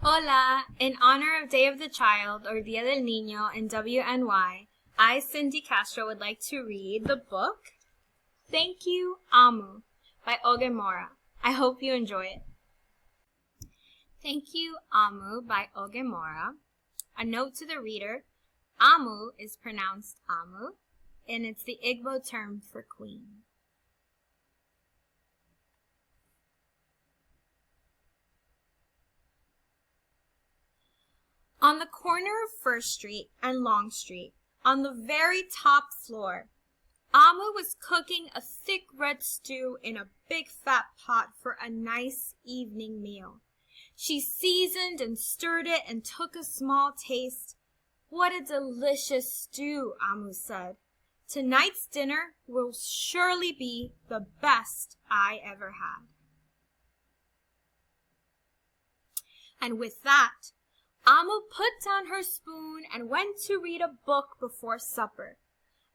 Hola! In honor of Day of the Child, or Dia del Niño in WNY, I, Sindy Castro, would like to read the book Thank You, Omu by Oge Mora. I hope you enjoy it. Thank You, Omu by Oge Mora. A note to the reader, Omu is pronounced Amu, and it's the Igbo term for queen. On the corner of First Street and Long Street, on the very top floor, Amu was cooking a thick red stew in a big fat pot for a nice evening meal. She seasoned and stirred it and took a small taste. "What a delicious stew," Amu said. "Tonight's dinner will surely be the best I ever had." And with that, Amu put down her spoon and went to read a book before supper.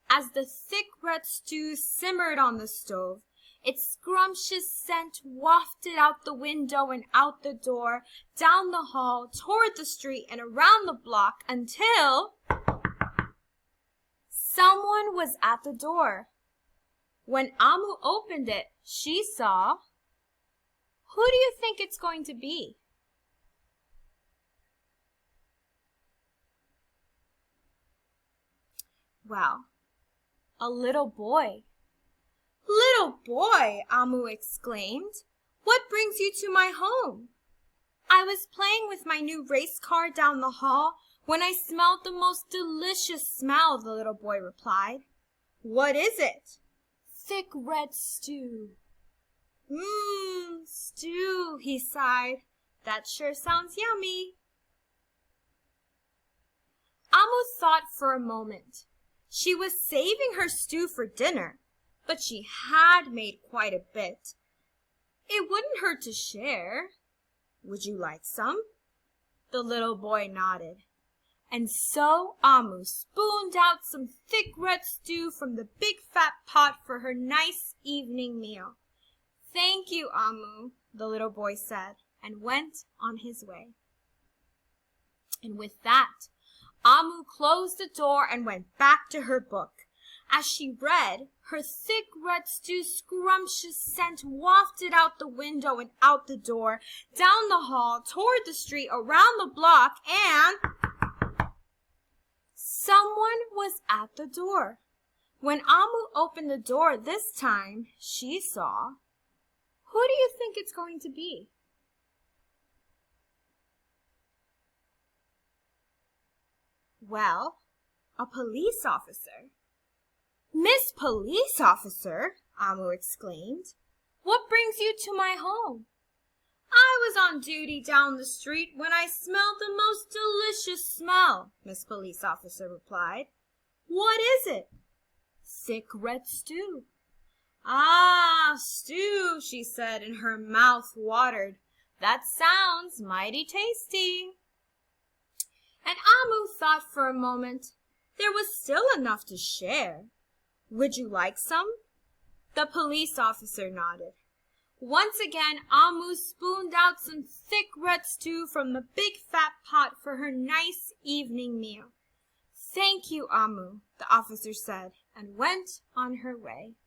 As the thick red stew simmered on the stove, its scrumptious scent wafted out the window and out the door, down the hall, toward the street, and around the block until someone was at the door. When Amu opened it, she saw, who do you think it's going to be? Well, a little boy. "Little boy," Amu exclaimed, "what brings you to my home?" "I was playing with my new race car down the hall when I smelled the most delicious smell," the little boy replied. "What is it?" "Thick red stew." Stew," he sighed. "That sure sounds yummy." Amu thought for a moment. She was saving her stew for dinner, but she had made quite a bit. It wouldn't hurt to share. "Would you like some?" The little boy nodded. And so Amu spooned out some thick red stew from the big fat pot for her nice evening meal. "Thank you, Amu," the little boy said, and went on his way. And with that, Amu closed the door and went back to her book. As she read, her thick red stew's scrumptious scent wafted out the window and out the door, down the hall, toward the street, around the block, and someone was at the door. When Amu opened the door this time, she saw, who do you think it's going to be? Well, a police officer. "Miss Police Officer," Amu exclaimed, "what brings you to my home?" "I was on duty down the street when I smelled the most delicious smell," Miss Police Officer replied. "What is it?" "Thick red stew." "Ah, stew," she said, and her mouth watered. "That sounds mighty tasty." And Amu thought for a moment. There was still enough to share. "Would you like some?" The police officer nodded. Once again, Amu spooned out some thick red stew from the big fat pot for her nice evening meal. "Thank you, Amu," the officer said, and went on her way.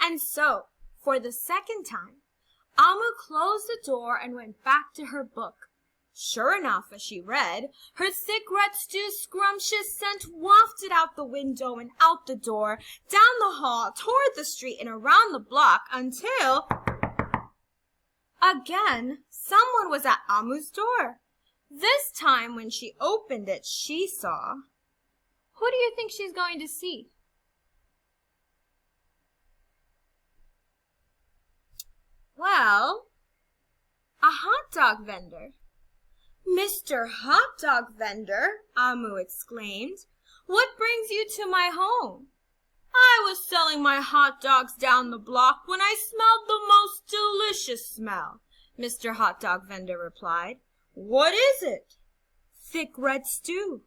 And so, for the second time, Amu closed the door and went back to her book. Sure enough, as she read, her thick red stew's scrumptious scent wafted out the window and out the door, down the hall, toward the street, and around the block until again someone was at Amu's door. This time when she opened it, she saw, who do you think she's going to see? Well, a hot dog vendor. "Mr. Hot Dog Vendor," Amu exclaimed, "what brings you to my home?" "I was selling my hot dogs down the block when I smelled the most delicious smell," Mr. Hot Dog Vendor replied. "What is it?" "Thick red stew."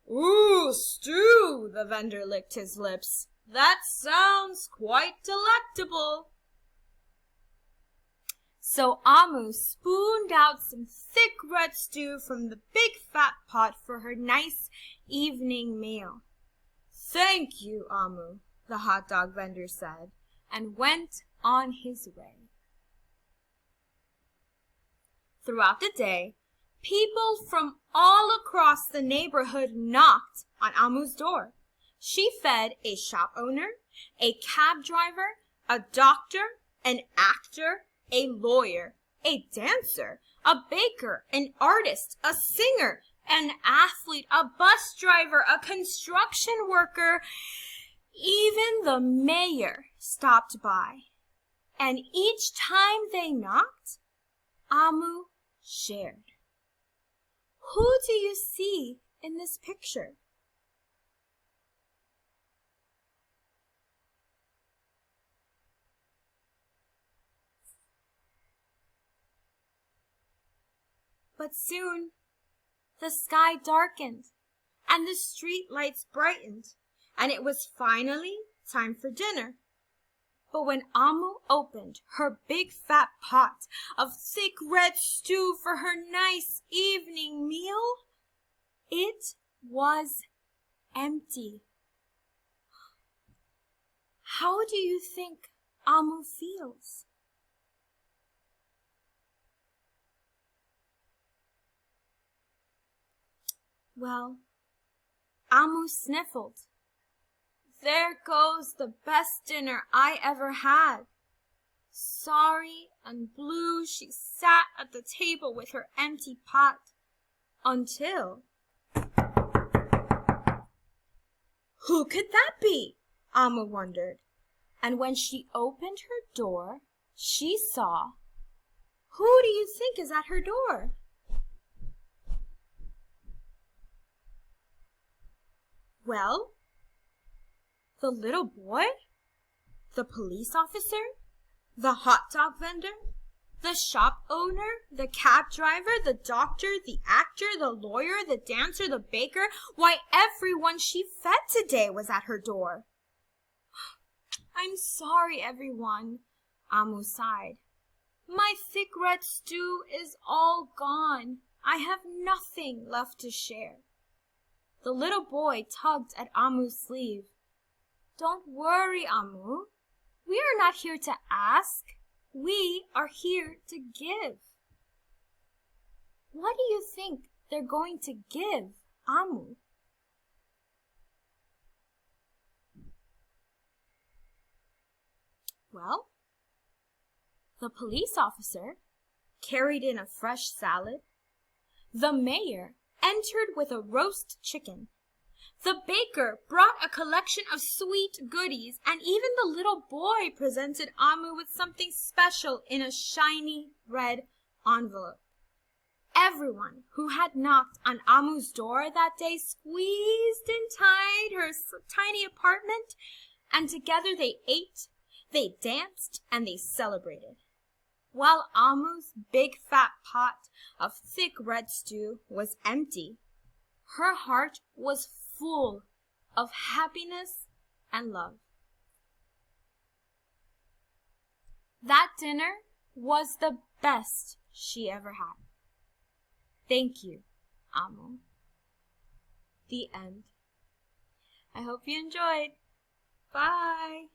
"Ooh, stew," the vendor licked his lips. "That sounds quite delectable." So Amu spooned out some thick red stew from the big fat pot for her nice evening meal. "Thank you, Amu," the hot dog vendor said, and went on his way. Throughout the day, people from all across the neighborhood knocked on Amu's door. She fed a shop owner, a cab driver, a doctor, an actor, a lawyer, a dancer, a baker, an artist, a singer, an athlete, a bus driver, a construction worker. Even the mayor stopped by. And each time they knocked, Amu shared. Who do you see in this picture? But soon the sky darkened and the street lights brightened, and it was finally time for dinner. But when Amu opened her big fat pot of thick red stew for her nice evening meal, it was empty. How do you think Amu feels? Well, Amu sniffled. "There goes the best dinner I ever had." Sorry and blue, she sat at the table with her empty pot until... Who could that be? Amu wondered. And when she opened her door, she saw... Who do you think is at her door? Well, the little boy, the police officer, the hot dog vendor, the shop owner, the cab driver, the doctor, the actor, the lawyer, the dancer, the baker. Why, everyone she fed today was at her door. "I'm sorry, everyone," Amu sighed. "My thick red stew is all gone. I have nothing left to share." The little boy tugged at Amu's sleeve. "Don't worry, Amu. We are not here to ask. We are here to give." What do you think they're going to give Amu? Well, the police officer carried in a fresh salad. The mayor entered with a roast chicken. The baker brought a collection of sweet goodies, and even the little boy presented Amu with something special in a shiny red envelope. Everyone who had knocked on Amu's door that day squeezed inside her tiny apartment, and together they ate, they danced, and they celebrated. While Amu's big fat pot of thick red stew was empty, her heart was full of happiness and love. That dinner was the best she ever had. Thank you, Amu. The end. I hope you enjoyed. Bye.